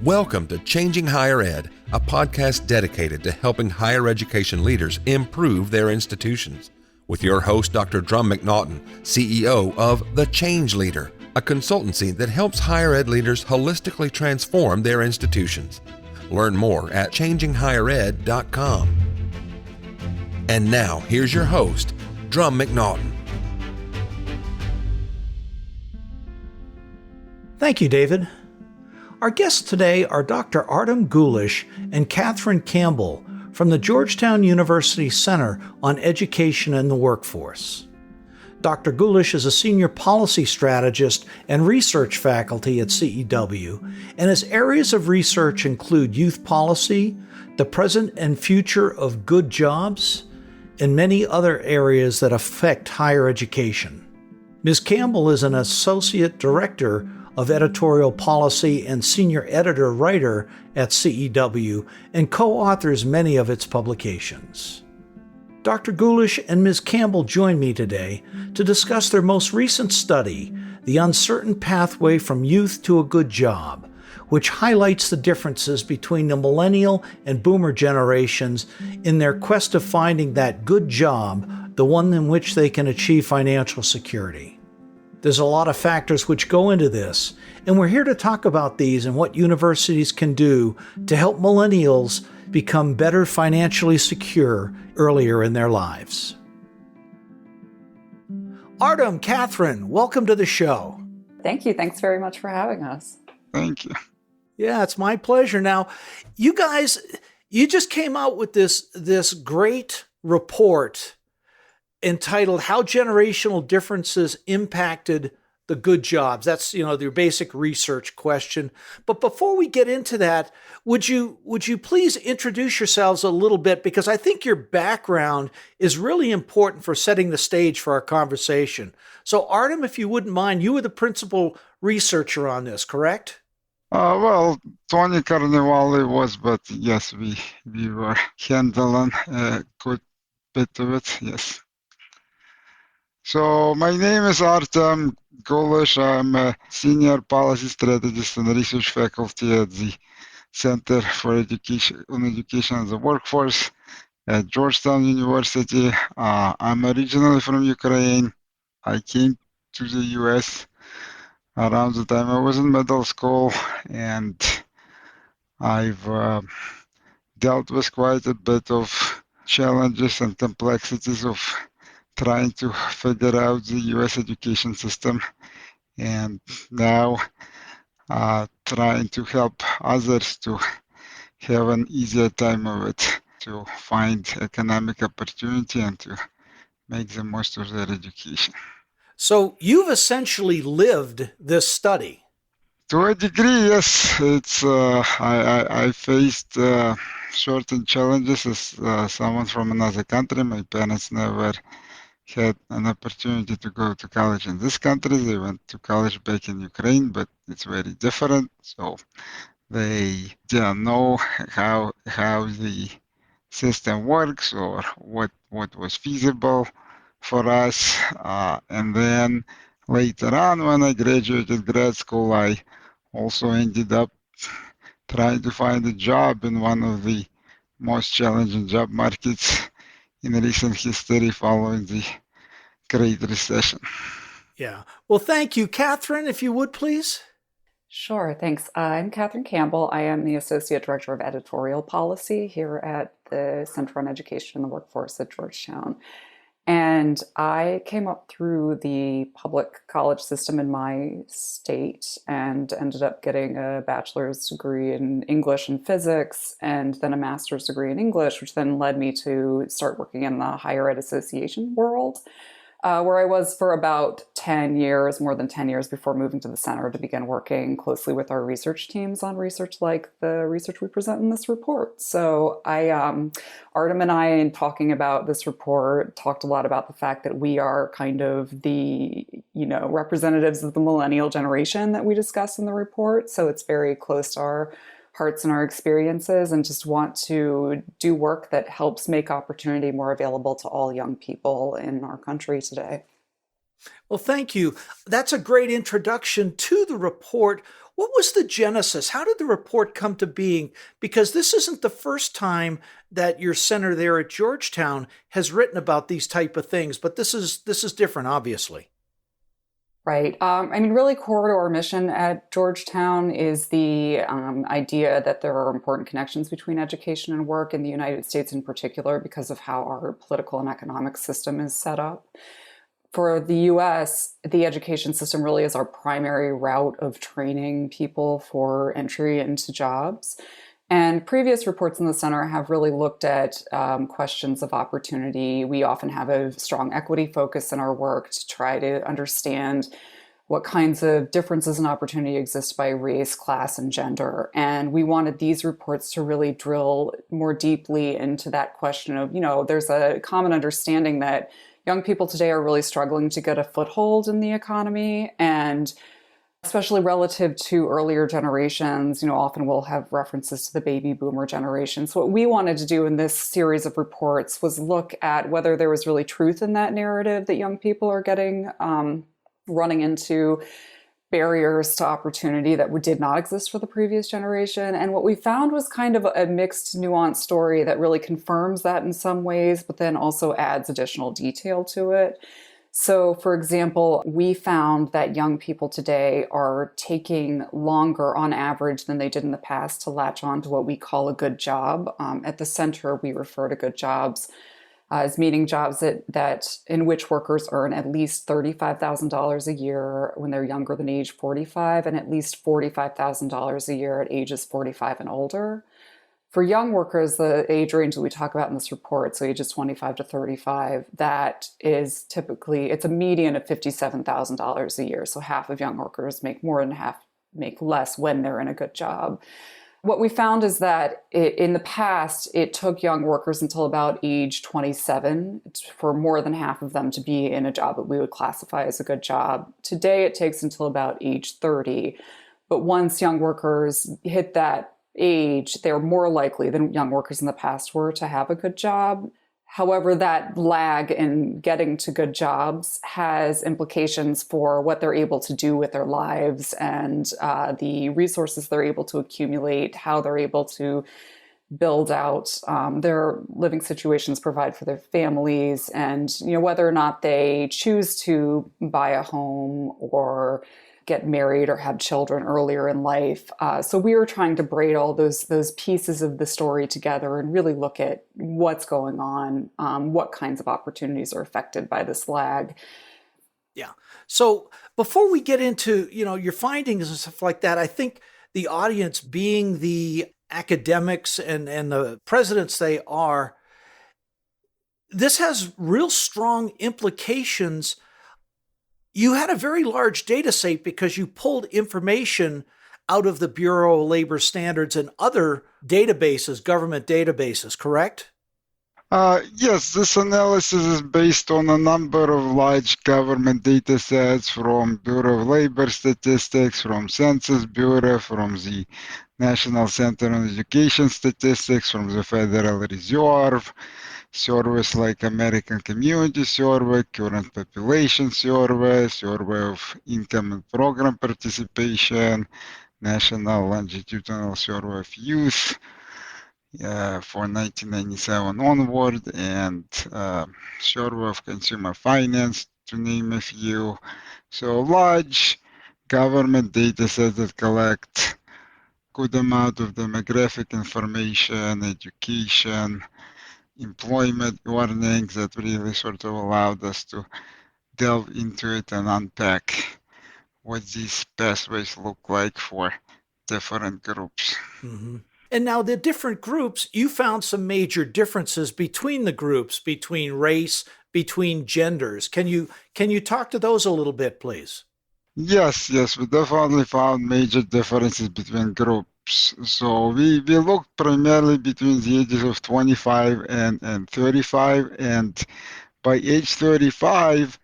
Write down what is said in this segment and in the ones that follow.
Welcome to Changing Higher Ed, a podcast dedicated to helping higher education leaders improve their institutions. With your host, Dr. Drumm McNaughton, CEO of The Change Leader, a consultancy that helps higher ed leaders holistically transform their institutions. Learn more at changinghighered.com. And now, here's your host, Drumm McNaughton. Thank you, David. Our guests today are Dr. Artem Gulish and Katherine Campbell from the Georgetown University Center on Education and the Workforce. Dr. Gulish is a senior policy strategist and research faculty at CEW, and his areas of research include youth policy, the present and future of good jobs, and many other areas that affect higher education. Ms. Campbell is an associate director of editorial policy and senior editor-writer at CEW and co-authors many of its publications. Dr. Gulish and Ms. Campbell join me today to discuss their most recent study, The Uncertain Pathway from Youth to a Good Job, which highlights the differences between the millennial and boomer generations in their quest of finding that good job, the one in which they can achieve financial security. There's a lot of factors which go into this, and we're here to talk about these and what universities can do to help millennials become better financially secure earlier in their lives. Artem, Katherine, welcome to the show. Thank you. Thanks very much for having us. Thank you. Yeah, it's my pleasure. Now, you guys, you just came out with this great report entitled How Generational Differences Impacted the Good Jobs. That's, your basic research question. But before we get into that, would you please introduce yourselves a little bit? Because I think your background is really important for setting the stage for our conversation. So Artem, if you wouldn't mind, you were the principal researcher on this, correct? Well, Tony Carnevale was, but yes, we were handling a good bit of it, yes. So my name is Artem Gulish. I'm a senior policy strategist and research faculty at the Center for Education and the Workforce at Georgetown University. I'm originally from Ukraine. I came to the US around the time I was in middle school, and I've dealt with quite a bit of challenges and complexities of trying to figure out the US education system, and now trying to help others to have an easier time of it, to find economic opportunity and to make the most of their education. So you've essentially lived this study. To a degree, yes. It's I faced certain challenges as someone from another country. My parents never had an opportunity to go to college in this country. They went to college back in Ukraine, but it's very different. So they didn't know how the system works or what was feasible for us. And then later on, when I graduated grad school, I also ended up trying to find a job in one of the most challenging job markets in recent history following the Great Recession. Yeah. Well, thank you. Katherine, if you would, please. Sure, thanks. I'm Katherine Campbell. I am the Associate Director of Editorial Policy here at the Center on Education and the Workforce at Georgetown. And I came up through the public college system in my state and ended up getting a bachelor's degree in English and physics, and then a master's degree in English, which then led me to start working in the higher ed association world, where I was for about 10 years, more than 10 years before moving to the center to begin working closely with our research teams on research like the research we present in this report. So Artem and I, in talking about this report, talked a lot about the fact that we are kind of the, representatives of the millennial generation that we discuss in the report. So it's very close to our hearts and our experiences, and just want to do work that helps make opportunity more available to all young people in our country today. Well, thank you. That's a great introduction to the report. What was the genesis? How did the report come to being? Because this isn't the first time that your center there at Georgetown has written about these type of things, but this is different, obviously. Right. Really core to our mission at Georgetown is the idea that there are important connections between education and work in the United States in particular because of how our political and economic system is set up. For the US, the education system really is our primary route of training people for entry into jobs. And previous reports in the center have really looked at questions of opportunity. We often have a strong equity focus in our work to try to understand what kinds of differences in opportunity exist by race, class, and gender. And we wanted these reports to really drill more deeply into that question of, there's a common understanding that young people today are really struggling to get a foothold in the economy, and especially relative to earlier generations, often we'll have references to the baby boomer generation. So what we wanted to do in this series of reports was look at whether there was really truth in that narrative that young people are getting, running into barriers to opportunity that did not exist for the previous generation. And what we found was kind of a mixed, nuanced story that really confirms that in some ways, but then also adds additional detail to it. So, for example, we found that young people today are taking longer on average than they did in the past to latch on to what we call a good job. At the center, we refer to good jobs as meaning jobs that in which workers earn at least $35,000 a year when they're younger than age 45, and at least $45,000 a year at ages 45 and older. For young workers, the age range that we talk about in this report, so ages 25 to 35, that is typically, it's a median of $57,000 a year. So half of young workers make more than half make less when they're in a good job. What we found is that in the past, it took young workers until about age 27 for more than half of them to be in a job that we would classify as a good job. Today, it takes until about age 30. But once young workers hit that age, they're more likely than young workers in the past were to have a good job. However, that lag in getting to good jobs has implications for what they're able to do with their lives and the resources they're able to accumulate, how they're able to build out their living situations, provide for their families, and whether or not they choose to buy a home or get married or have children earlier in life. So we were trying to braid all those pieces of the story together and really look at what's going on, what kinds of opportunities are affected by this lag. Yeah. So before we get into, your findings and stuff like that, I think the audience, being the academics and the presidents they are, this has real strong implications. You had a very large data set because you pulled information out of the Bureau of Labor Standards and other databases, government databases, correct? Yes, this analysis is based on a number of large government data sets from Bureau of Labor Statistics, from Census Bureau, from the National Center on Education Statistics, from the Federal Reserve, surveys like American Community Survey, Current Population Survey, Survey of Income and Program Participation, National Longitudinal Survey of Youth for 1997 onward, and Survey of Consumer Finance, to name a few. So large government data sets that collect good amount of demographic information, education, employment earnings that really sort of allowed us to delve into it and unpack what these pathways look like for different groups. Mm-hmm. And now the different groups, you found some major differences between the groups, between race, between genders. Can you talk to those a little bit, please? Yes, we definitely found major differences between groups. So we looked primarily between the ages of 25 and 35, and by age 35,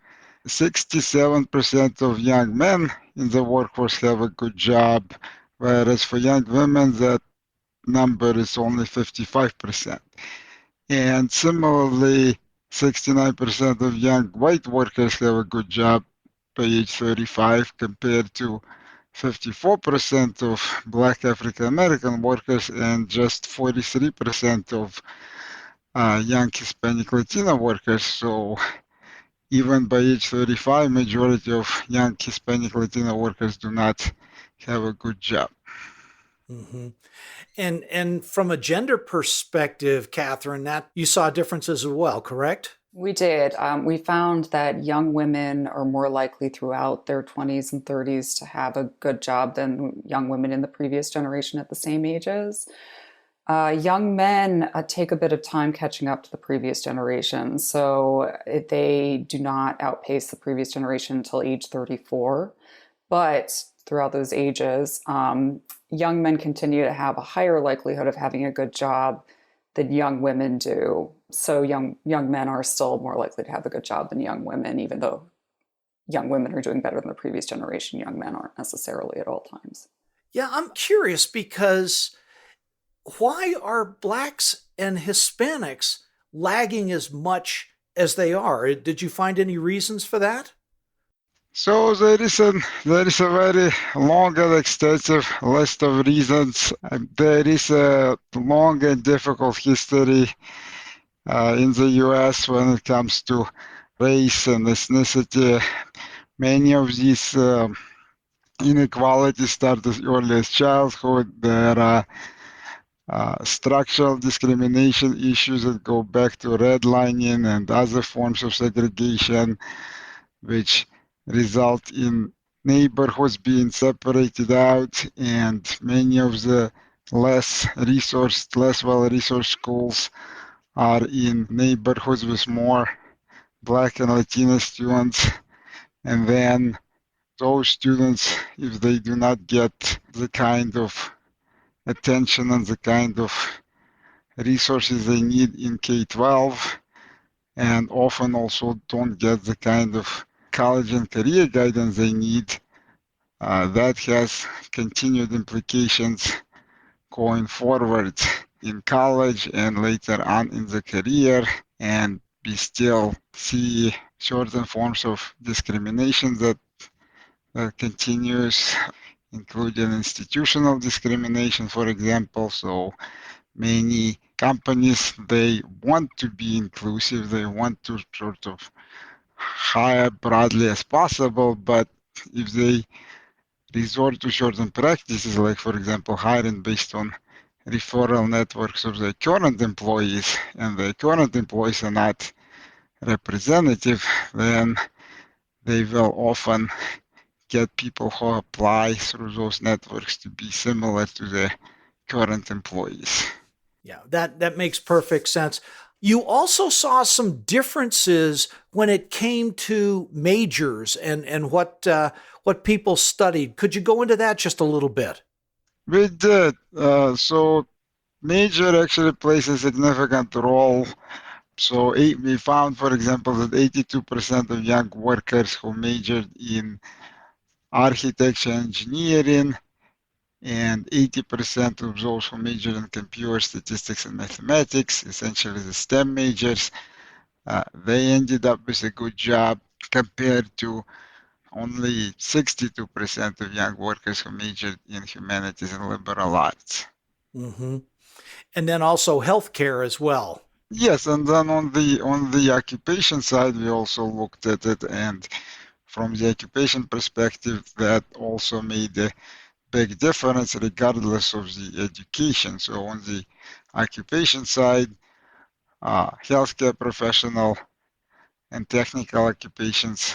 67% of young men in the workforce have a good job, whereas for young women, that number is only 55%. And similarly, 69% of young white workers have a good job by age 35 compared to 54% of Black African American workers and just 43% of young Hispanic Latino workers. So even by age 35, majority of young Hispanic Latino workers do not have a good job. Mm-hmm. And from a gender perspective, Catherine, that you saw differences as well, correct? We did. We found that young women are more likely throughout their 20s and 30s to have a good job than young women in the previous generation at the same ages. Young men take a bit of time catching up to the previous generation. So they do not outpace the previous generation until age 34. But throughout those ages, young men continue to have a higher likelihood of having a good job than young women do. So young men are still more likely to have a good job than young women, even though young women are doing better than the previous generation. Young men aren't necessarily at all times. Yeah, I'm curious because why are Blacks and Hispanics lagging as much as they are? Did you find any reasons for that? So there is a very long and extensive list of reasons. There is a long and difficult history in the U.S. when it comes to race and ethnicity. Many of these inequalities start as early as childhood. There are structural discrimination issues that go back to redlining and other forms of segregation, which result in neighborhoods being separated out, and many of the less well-resourced schools are in neighborhoods with more Black and Latino students. And then those students, if they do not get the kind of attention and the kind of resources they need in K-12, and often also don't get the kind of college and career guidance they need, that has continued implications going forward in college and later on in the career. And we still see certain forms of discrimination that continues, including institutional discrimination, for example. So many companies, they want to be inclusive, they want to sort of hire broadly as possible, but if they resort to certain practices, like for example hiring based on referral networks of their current employees, and the current employees are not representative, then they will often get people who apply through those networks to be similar to their current employees. Yeah, that makes perfect sense. You also saw some differences when it came to majors and what people studied. Could you go into that just a little bit? We did. So major actually plays a significant role. So we found, for example, that 82% of young workers who majored in architecture and engineering, and 80% of those who majored in computer statistics and mathematics, essentially the STEM majors, they ended up with a good job compared to only 62% of young workers who majored in humanities and liberal arts. Mm-hmm. And then also healthcare as well. Yes, and then on the occupation side, we also looked at it, and from the occupation perspective, that also made a big difference regardless of the education. So on the occupation side, healthcare professional and technical occupations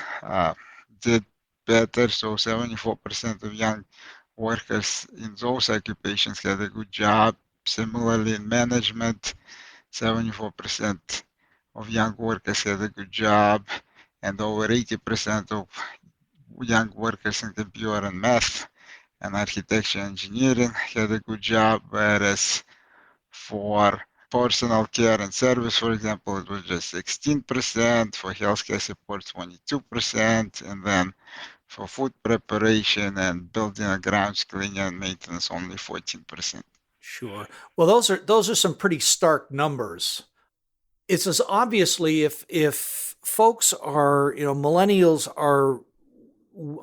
did better. So 74% of young workers in those occupations had a good job. Similarly, in management, 74% of young workers had a good job, and over 80% of young workers in computer and math and architecture and engineering had a good job, whereas for personal care and service, for example, it was just 16%, for healthcare support 22%, and then for food preparation and building and grounds cleaning and maintenance only 14%. Sure. Well, those are some pretty stark numbers. it's as obviously if folks are, millennials are,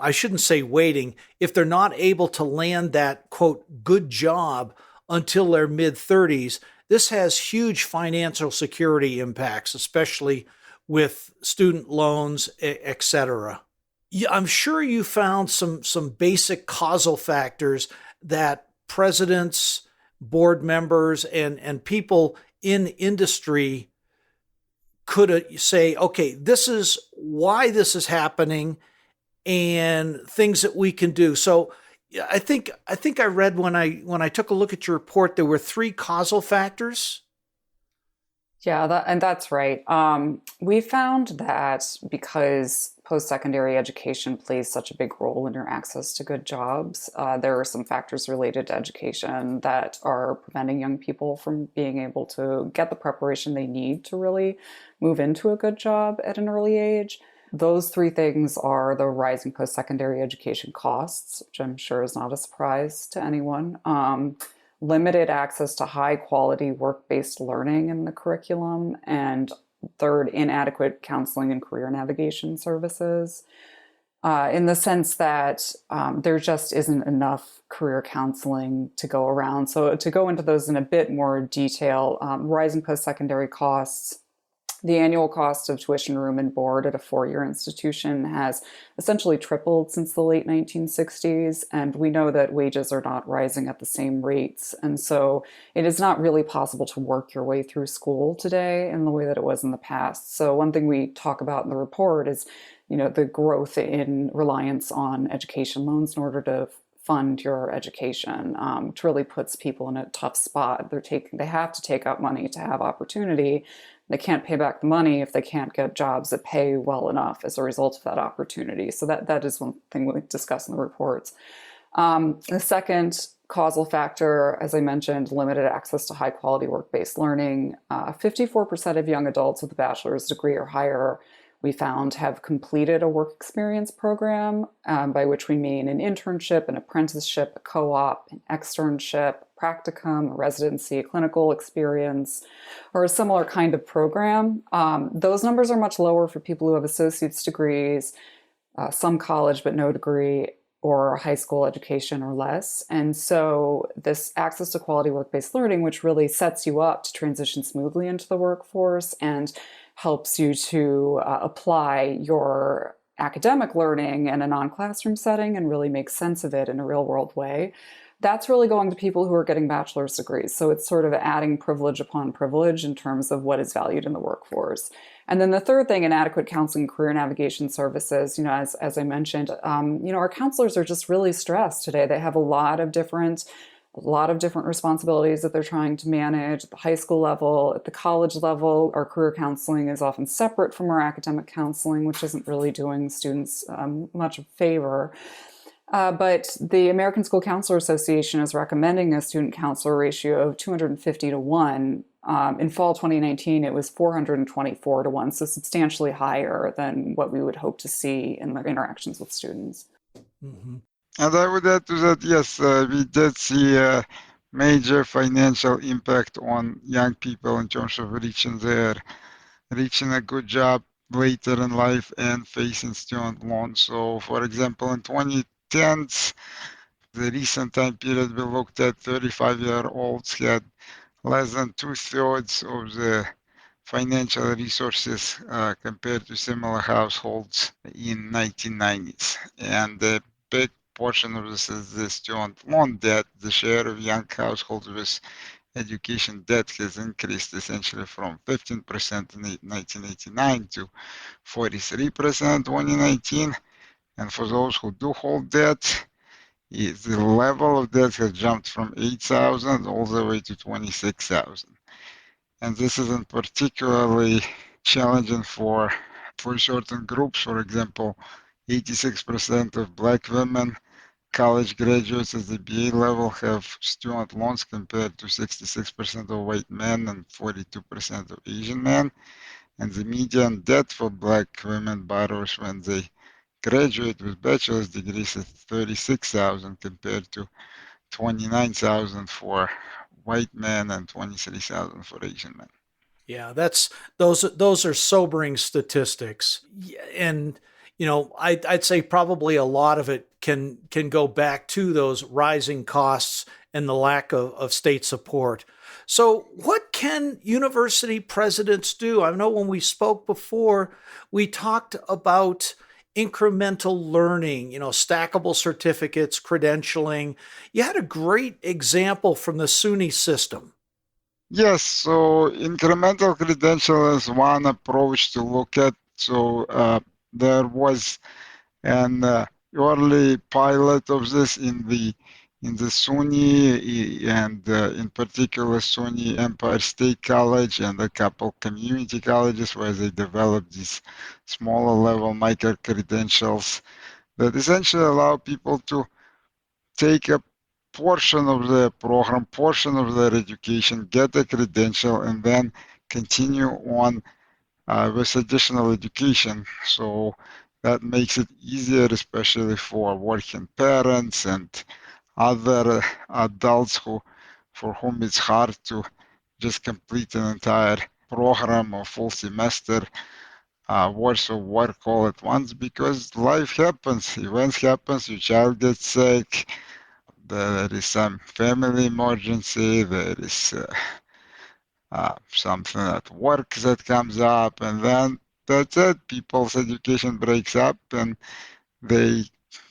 I shouldn't say waiting, if they're not able to land that quote good job until their mid 30s, this has huge financial security impacts, especially with student loans, et cetera. I'm sure you found some basic causal factors that presidents, board members, and people in industry could say, okay, this is why this is happening, and things that we can do. So I think I read when I took a look at your report, there were three causal factors. Yeah, that's right. We found that because post-secondary education plays such a big role in your access to good jobs, there are some factors related to education that are preventing young people from being able to get the preparation they need to really move into a good job at an early age. Those three things are the rising post-secondary education costs, which I'm sure is not a surprise to anyone. Limited access to high quality work-based learning in the curriculum, and third, inadequate counseling and career navigation services, in the sense that there just isn't enough career counseling to go around. So to go into those in a bit more detail, rising post-secondary costs. The annual cost of tuition, room, and board at a four-year institution has essentially tripled since the late 1960s, and we know that wages are not rising at the same rates. And so it is not really possible to work your way through school today in the way that it was in the past. So one thing we talk about in the report is, the growth in reliance on education loans in order to fund your education, which really puts people in a tough spot. They have to take out money to have opportunity. They can't pay back the money if they can't get jobs that pay well enough as a result of that opportunity. So that is one thing we discuss in the reports. The second causal factor, as I mentioned, limited access to high quality work-based learning. 54% of young adults with a bachelor's degree or higher, we found, have completed a work experience program, by which we mean an internship, an apprenticeship, a co-op, an externship, practicum, a residency, a clinical experience, or a similar kind of program. Those numbers are much lower for people who have associate's degrees, some college but no degree, or high school education or less. And so this access to quality work-based learning, which really sets you up to transition smoothly into the workforce and helps you to apply your academic learning in a non-classroom setting and really make sense of it in a real-world way, that's really going to people who are getting bachelor's degrees. So it's sort of adding privilege upon privilege in terms of what is valued in the workforce. And then the third thing, inadequate counseling and career navigation services, as I mentioned, our counselors are just really stressed today. They have a lot of different responsibilities that they're trying to manage at the high school level, at the college level. Our career counseling is often separate from our academic counseling, which isn't really doing students much of a favor. But the American School Counselor Association is recommending a student counselor ratio of 250 to 1. In fall 2019, it was 424 to 1, so substantially higher than what we would hope to see in their interactions with students. Mm-hmm. And I would add to that, yes, we did see a major financial impact on young people in terms of reaching a good job later in life and facing student loans. So, for example, in 2010s, the recent time period we looked at, 35-year-olds had less than 2/3 of the financial resources compared to similar households in 1990s. And the big portion of this is the student loan debt. The share of young households with education debt has increased essentially from 15% in 1989 to 43% in 2019. And for those who do hold debt, the level of debt has jumped from 8,000 all the way to 26,000. And this isn't particularly challenging for certain groups. For example, 86% of Black women, college graduates at the BA level, have student loans compared to 66% of white men and 42% of Asian men. And the median debt for Black women borrowers when they graduate with bachelor's degrees is 36,000 compared to 29,000 for white men and 23,000 for Asian men. Yeah, those are sobering statistics. And I'd say probably a lot of it can go back to those rising costs and the lack of state support. So what can university presidents do? I know when we spoke before, we talked about incremental learning, stackable certificates, credentialing. You had a great example from the SUNY system. Yes, so incremental credential is one approach to look at. So there was an early pilot of this in the SUNY and in particular SUNY Empire State College and a couple community colleges where they developed these smaller level micro credentials that essentially allow people to take a portion of the program, portion of their education, get a credential, and then continue on with additional education. So that makes it easier, especially for working parents and other adults for whom it's hard to just complete an entire program or full semester worth of work all at once because life happens, events happens, your child gets sick, there is some family emergency, there is something at work that comes up, and then that's it. People's education breaks up and they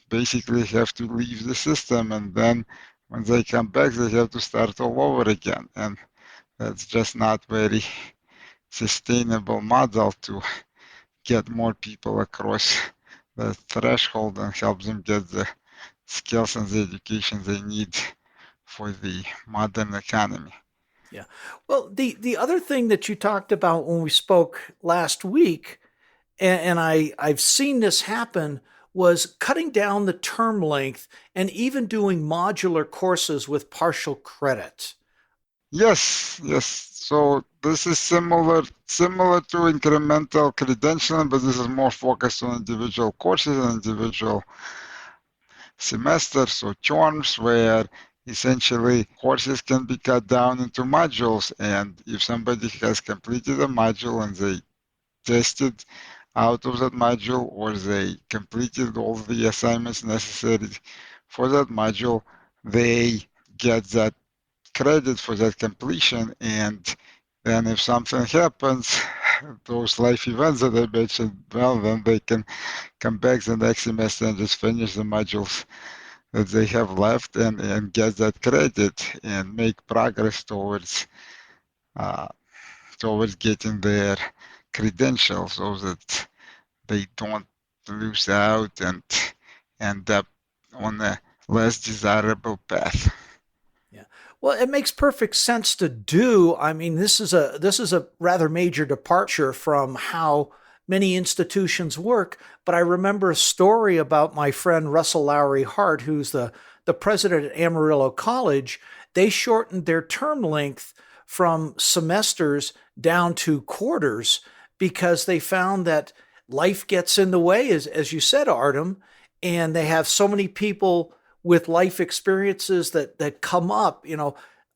basically have to leave the system. And then when they come back, they have to start all over again. And that's just not very sustainable model to get more people across the threshold and help them get the skills and the education they need for the modern economy. Yeah. Well, the other thing that you talked about when we spoke last week, and I've seen this happen, was cutting down the term length and even doing modular courses with partial credit. Yes, yes. So this is similar to incremental credentialing, but this is more focused on individual courses and individual semesters or terms where essentially courses can be cut down into modules. And if somebody has completed a module and they tested out of that module or they completed all the assignments necessary for that module, they get that credit for that completion. And then if something happens, those life events that I mentioned, well, then they can come back the next semester and just finish the modules that they have left and get that credit and make progress towards getting their credentials so that they don't lose out and end up on a less desirable path. Yeah. Well, it makes perfect sense to do. I mean, this is a rather major departure from how many institutions work, but I remember a story about my friend Russell Lowry Hart, who's the president at Amarillo College. They shortened their term length from semesters down to quarters because they found that life gets in the way, as you said, Artem, and they have so many people with life experiences that come up.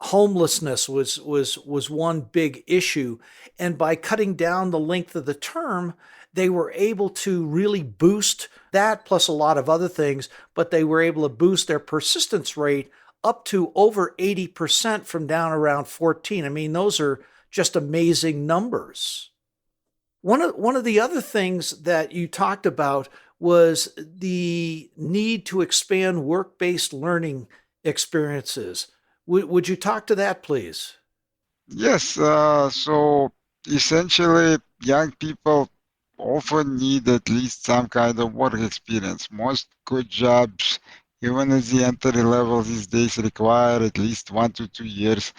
Homelessness was one big issue, and by cutting down the length of the term, they were able to really boost that, plus a lot of other things. But they were able to boost their persistence rate up to over 80% from down around 14. I mean, those are just amazing numbers. One of the other things that you talked about was the need to expand work-based learning experiences. Would you talk to that, please? Yes, so essentially, young people often need at least some kind of work experience. Most good jobs, even at the entry level these days, require at least 1 to 2 years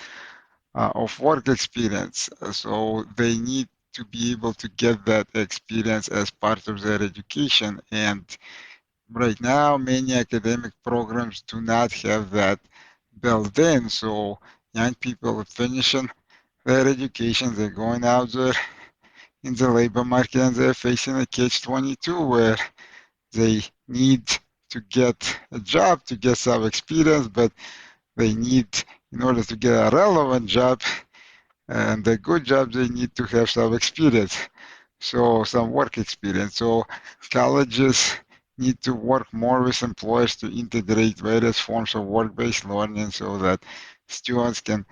of work experience. So they need to be able to get that experience as part of their education. And right now, many academic programs do not have that built in. So young people are finishing their education, they're going out there in the labor market and they're facing a catch-22 where they need to get a job to get some experience, but they need, in order to get a relevant job, And the good jobs, they need to have some experience, so some work experience. So colleges need to work more with employers to integrate various forms of work-based learning so that students can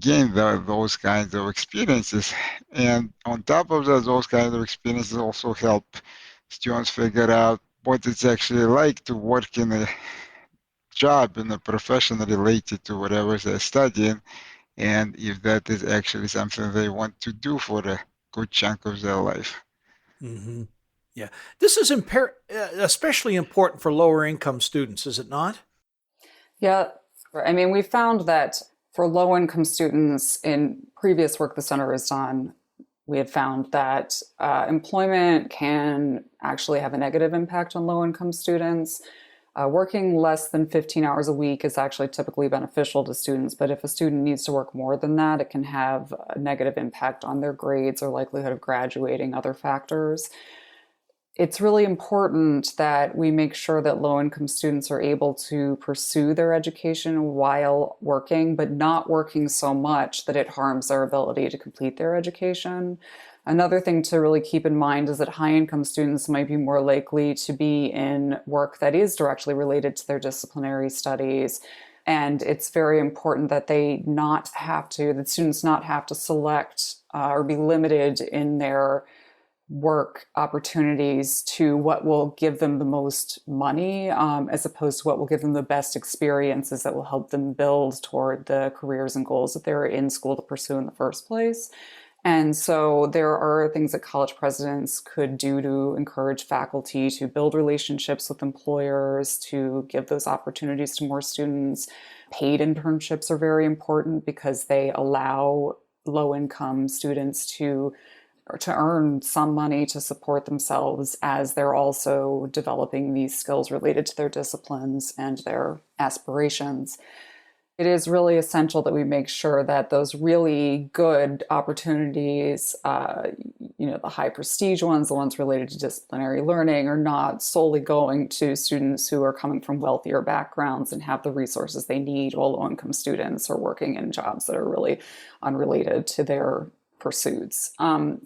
gain those kinds of experiences. And on top of that, those kinds of experiences also help students figure out what it's actually like to work in a job, in a profession related to whatever they're studying, and if that is actually something they want to do for a good chunk of their life. Mm-hmm. Yeah. This is especially important for lower income students, is it not? Yeah, I mean, we found that for low-income students in previous work the center has done, we have found that employment can actually have a negative impact on low-income students. Working less than 15 hours a week is actually typically beneficial to students, but if a student needs to work more than that, it can have a negative impact on their grades or likelihood of graduating, other factors. It's really important that we make sure that low-income students are able to pursue their education while working, but not working so much that it harms their ability to complete their education. Another thing to really keep in mind is that high-income students might be more likely to be in work that is directly related to their disciplinary studies. And it's very important that that students not have to select or be limited in their work opportunities to what will give them the most money, as opposed to what will give them the best experiences that will help them build toward the careers and goals that they're in school to pursue in the first place. And so there are things that college presidents could do to encourage faculty to build relationships with employers, to give those opportunities to more students. Paid internships are very important because they allow low-income students to earn some money to support themselves as they're also developing these skills related to their disciplines and their aspirations. It is really essential that we make sure that those really good opportunities, the high prestige ones, the ones related to disciplinary learning, are not solely going to students who are coming from wealthier backgrounds and have the resources they need, while low-income students are working in jobs that are really unrelated to their pursuits.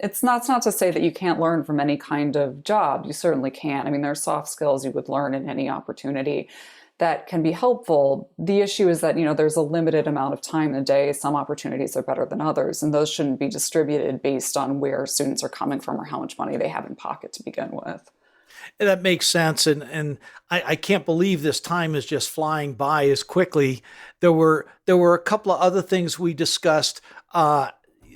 It's not to say that you can't learn from any kind of job. You certainly can. I mean, there are soft skills you would learn in any opportunity that can be helpful. The issue is that, there's a limited amount of time in a day. Some opportunities are better than others, and those shouldn't be distributed based on where students are coming from or how much money they have in pocket to begin with. That makes sense. And I can't believe this time is just flying by as quickly. There were a couple of other things we discussed.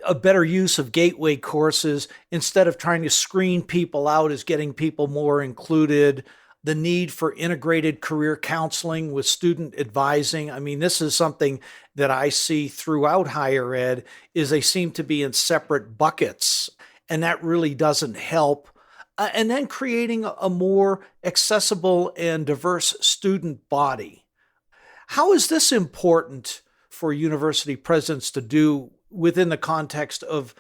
A better use of gateway courses instead of trying to screen people out as getting people more included. The need for integrated career counseling with student advising. I mean, this is something that I see throughout higher ed, is they seem to be in separate buckets, and that really doesn't help. And then creating a more accessible and diverse student body. How is this important for university presidents to do within the context of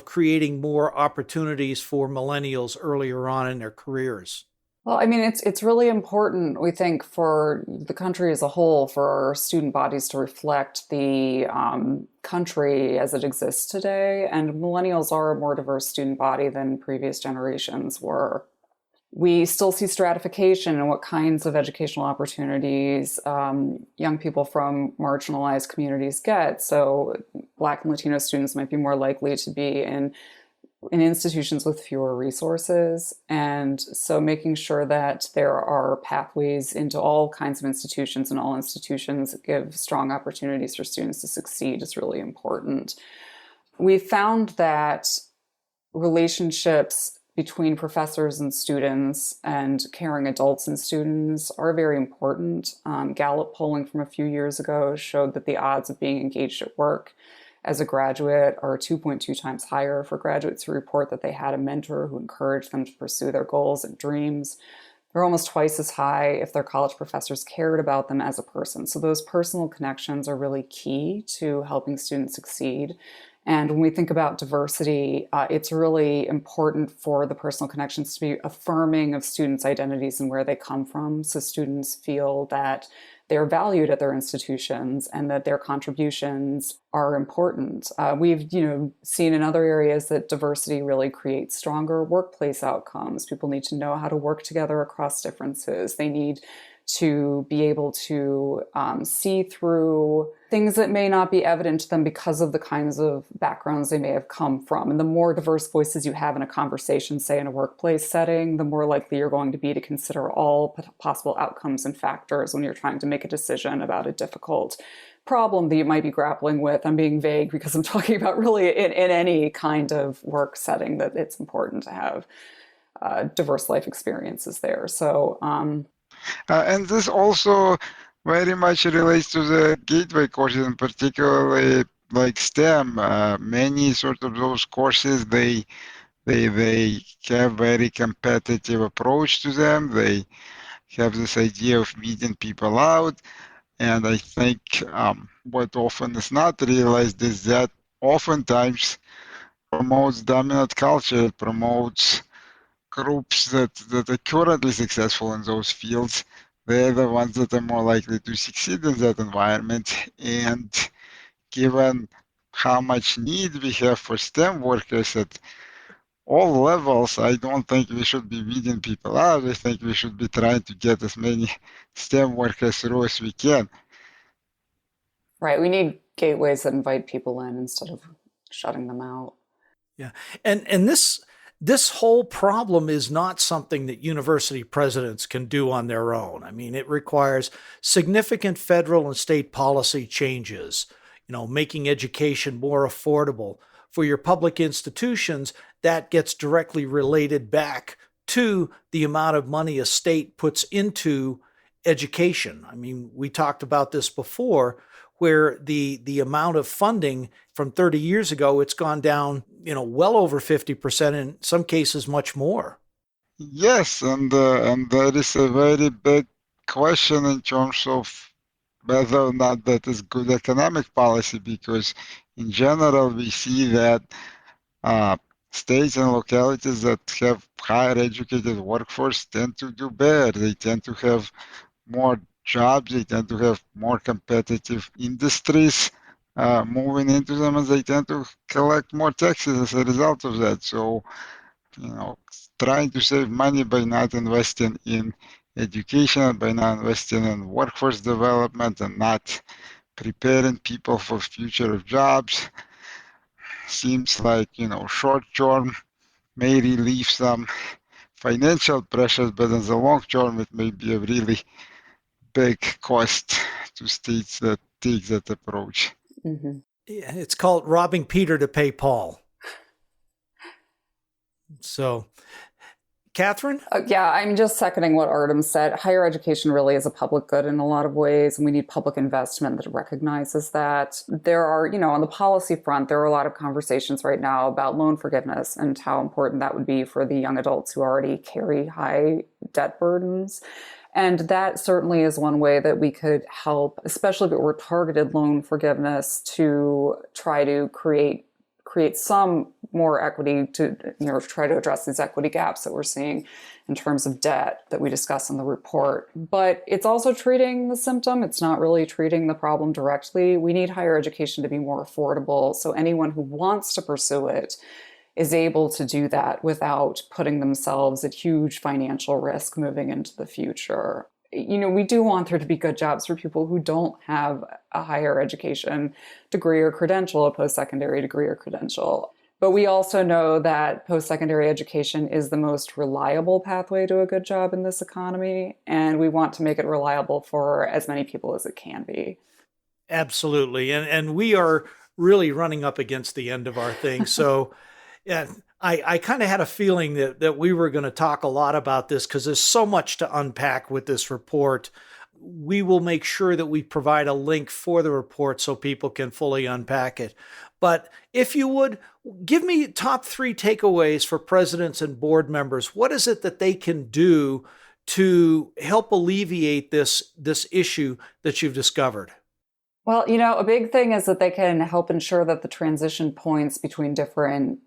creating more opportunities for millennials earlier on in their careers? Well, I mean, it's really important, we think, for the country as a whole, for our student bodies to reflect the country as it exists today. And millennials are a more diverse student body than previous generations were. We still see stratification in what kinds of educational opportunities young people from marginalized communities get. So Black and Latino students might be more likely to be in institutions with fewer resources. And so making sure that there are pathways into all kinds of institutions, and all institutions give strong opportunities for students to succeed, is really important. We found that relationships between professors and students and caring adults and students are very important. Gallup polling from a few years ago showed that the odds of being engaged at work as a graduate are 2.2 times higher for graduates who report that they had a mentor who encouraged them to pursue their goals and dreams. They're almost twice as high if their college professors cared about them as a person. So those personal connections are really key to helping students succeed. And when we think about diversity, it's really important for the personal connections to be affirming of students' identities and where they come from, so students feel that they're valued at their institutions and that their contributions are important. We've seen in other areas that diversity really creates stronger workplace outcomes. People need to know how to work together across differences. They need to be able to see through things that may not be evident to them because of the kinds of backgrounds they may have come from. And the more diverse voices you have in a conversation, say in a workplace setting, the more likely you're going to be to consider all possible outcomes and factors when you're trying to make a decision about a difficult problem that you might be grappling with. I'm being vague because I'm talking about really in any kind of work setting that it's important to have diverse life experiences there. So, and this also very much relates to the gateway courses, and particularly like STEM. Many sort of those courses, they have very competitive approach to them. They have this idea of meeting people out. And I think what often is not realized is that oftentimes promotes dominant culture, it promotes groups that are currently successful in those fields. They're the ones that are more likely to succeed in that environment. And given how much need we have for STEM workers at all levels, I don't think we should be weeding people out. I think we should be trying to get as many STEM workers through as we can. Right. We need gateways that invite people in instead of shutting them out. Yeah. And this whole problem is not something that university presidents can do on their own. I mean, it requires significant federal and state policy changes, making education more affordable for your public institutions. That gets directly related back to the amount of money a state puts into education. I mean, we talked about this before, where the amount of funding from 30 years ago, it's gone down, well over 50%, in some cases much more. Yes, and there is a very big question in terms of whether or not that is good economic policy, because in general we see that states and localities that have higher educated workforce tend to do better. They tend to have more jobs, they tend to have more competitive industries moving into them, and they tend to collect more taxes as a result of that. So, trying to save money by not investing in education, by not investing in workforce development, and not preparing people for future of jobs seems like, short term may relieve some financial pressures, but in the long term it may be a really big cost to states that take that approach. Mm-hmm. Yeah, it's called robbing Peter to pay Paul. So, Katherine? Yeah, I'm just seconding what Artem said. Higher education really is a public good in a lot of ways, and we need public investment that recognizes that. There are, on the policy front, there are a lot of conversations right now about loan forgiveness and how important that would be for the young adults who already carry high debt burdens. And that certainly is one way that we could help, especially if it were targeted loan forgiveness, to try to create some more equity to try to address these equity gaps that we're seeing in terms of debt that we discuss in the report. But it's also treating the symptom. It's not really treating the problem directly. We need higher education to be more affordable, so anyone who wants to pursue it is able to do that without putting themselves at huge financial risk moving into the future. We do want there to be good jobs for people who don't have a higher education degree or credential, a post-secondary degree or credential. But we also know that post-secondary education is the most reliable pathway to a good job in this economy, and we want to make it reliable for as many people as it can be. Absolutely. And we are really running up against the end of our thing. So yeah, I kind of had a feeling that we were going to talk a lot about this because there's so much to unpack with this report. We will make sure that we provide a link for the report so people can fully unpack it. But if you would, give me top 3 takeaways for presidents and board members. What is it that they can do to help alleviate this issue that you've discovered? Well, a big thing is that they can help ensure that the transition points between different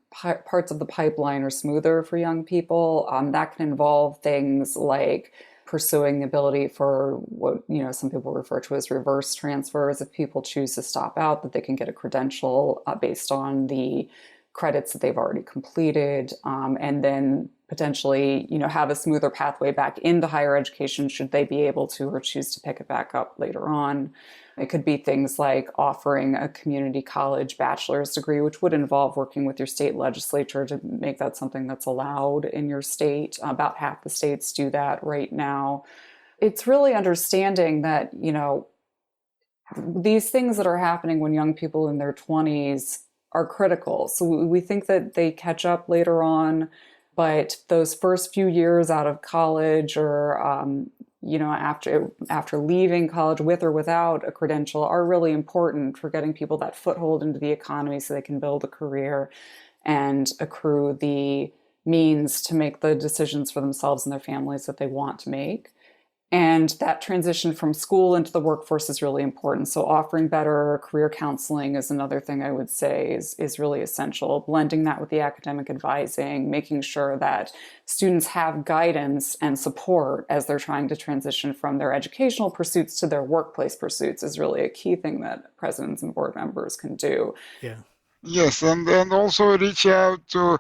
parts of the pipeline are smoother for young people. That can involve things like pursuing the ability for what, some people refer to as reverse transfers. If people choose to stop out, that they can get a credential based on the credits that they've already completed, and then potentially, have a smoother pathway back into higher education should they be able to or choose to pick it back up later on. It could be things like offering a community college bachelor's degree, which would involve working with your state legislature to make that something that's allowed in your state. About half the states do that right now. It's really understanding that, these things that are happening when young people in their 20s are critical. So we think that they catch up later on, but those first few years out of college or, after leaving college with or without a credential are really important for getting people that foothold into the economy so they can build a career and accrue the means to make the decisions for themselves and their families that they want to make. And that transition from school into the workforce is really important. So offering better career counseling is another thing I would say is really essential. Blending that with the academic advising, making sure that students have guidance and support as they're trying to transition from their educational pursuits to their workplace pursuits is really a key thing that presidents and board members can do. Yeah. Yes, and also reach out to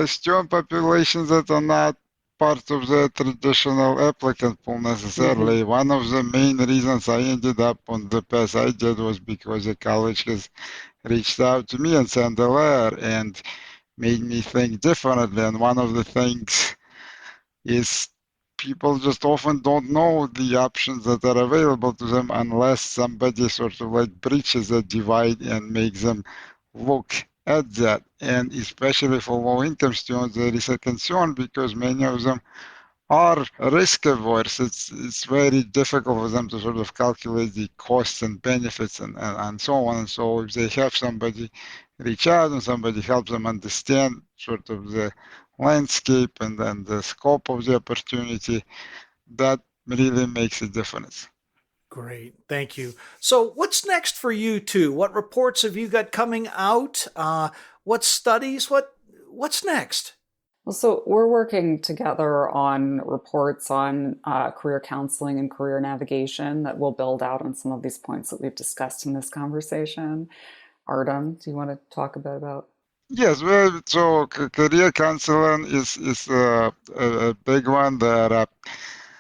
student populations that are not part of the traditional applicant pool necessarily. Mm-hmm. One of the main reasons I ended up on the path I did was because the college has reached out to me and sent a letter and made me think differently. And one of the things is people just often don't know the options that are available to them unless somebody sort of like breaches that divide and makes them look at that. And especially for low-income students, there is a concern because many of them are risk averse. It's very difficult for them to sort of calculate the costs and benefits and so on. And so if they have somebody reach out and somebody helps them understand sort of the landscape and then the scope of the opportunity, that really makes a difference. Great. Thank you. So what's next for you two? What reports have you got coming out? What studies? What's next? Well, so we're working together on reports on career counseling and career navigation that will build out on some of these points that we've discussed in this conversation. Artem, do you want to talk a bit about? Yes, well, so career counseling is a big one. There are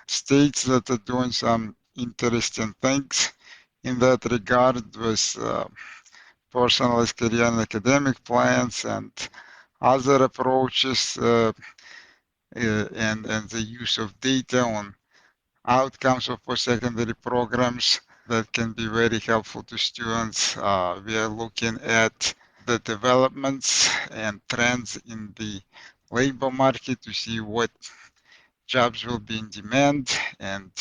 states that are doing some interesting things in that regard with personalized career and academic plans and other approaches and the use of data on outcomes of post-secondary programs that can be very helpful to students. We are looking at the developments and trends in the labor market to see what jobs will be in demand and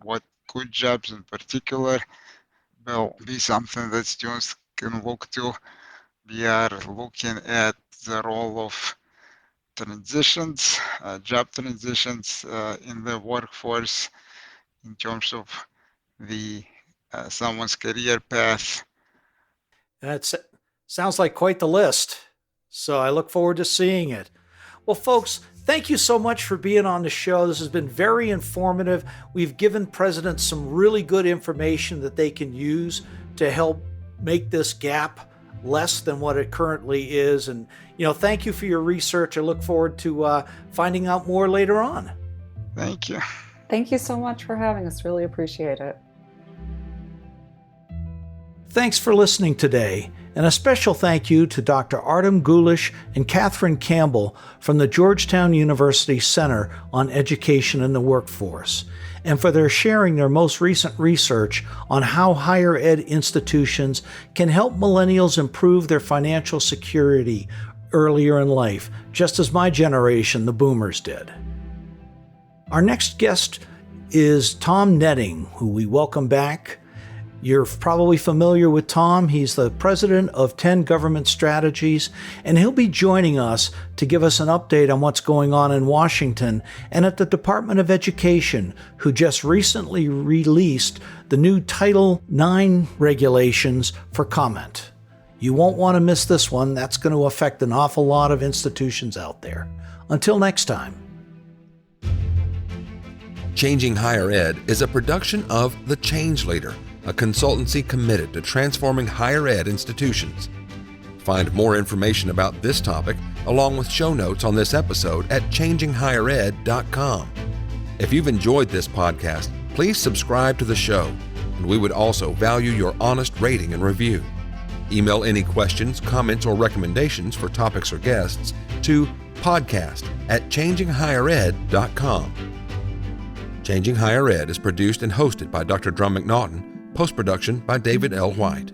what good jobs in particular will be something that students can look to. We are looking at the role of transitions, job transitions in the workforce in terms of the someone's career path. That sounds like quite the list. So I look forward to seeing it. Well, folks, thank you so much for being on the show. This has been very informative. We've given presidents some really good information that they can use to help make this gap less than what it currently is. And, thank you for your research. I look forward to finding out more later on. Thank you. Thank you so much for having us. Really appreciate it. Thanks for listening today. And a special thank you to Dr. Artem Gulish and Katherine Campbell from the Georgetown University Center on Education and the Workforce, and for their sharing their most recent research on how higher ed institutions can help millennials improve their financial security earlier in life, just as my generation, the boomers, did. Our next guest is Tom Netting, who we welcome back. You're probably familiar with Tom. He's the president of 10 Government Strategies, and he'll be joining us to give us an update on what's going on in Washington and at the Department of Education, who just recently released the new Title IX regulations for comment. You won't want to miss this one. That's going to affect an awful lot of institutions out there. Until next time. Changing Higher Ed is a production of The Change Leader, a consultancy committed to transforming higher ed institutions. Find more information about this topic, along with show notes on this episode at changinghighered.com. If you've enjoyed this podcast, please subscribe to the show, and we would also value your honest rating and review. Email any questions, comments, or recommendations for topics or guests to podcast@changinghighered.com. Changing Higher Ed is produced and hosted by Dr. Drumm McNaughton, post-production by David L. White.